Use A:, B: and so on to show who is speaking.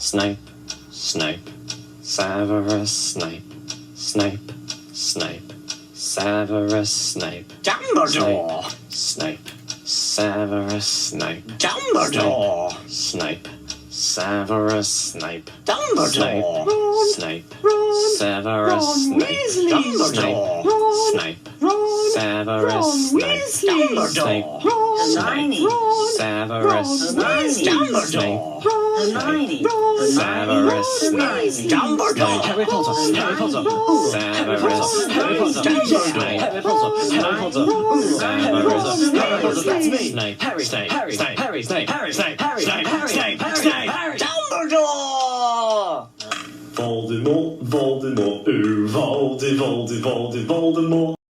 A: Snape, Snape, Severus Snape, Snape, Snape, Severus Snape,
B: Dumbledore!
A: Snape, Severus Snape,
B: Dumbledore!
A: Snape, Severus Snape,
B: Dumbledore!
A: Snape,
C: Ron,
A: Severus
C: Ron
A: Snape,
C: Weasley.
B: Dumbledore!
A: Snape,
C: Ron,
A: Severus
C: Ron
A: Snape,
C: Weasley.
B: Dumbledore!
C: Ron,
B: Hermione!
A: Severus
C: Ron
A: Snape,
B: Dumbledore!
C: Ron,
B: Hermione!
A: Severus Snape,
B: Dumbledore!
D: Harry Potter, Harry Potter,
A: Severus
D: Harry Potter,
B: Dumbledore!
D: Harry Potter, Harry Potter,
A: Severus
D: Harry Potter, that's me.
A: Snape,
D: Harry,
A: Snape,
D: Harry,
A: Snape,
D: Harry,
A: Snape,
D: Harry,
A: Snape,
D: Harry,
A: Snape,
D: Harry,
A: Snape,
D: Harry,
A: Snape,
D: Harry.
B: Dumbledore!
E: Voldemort, Voldemort, Voldemort.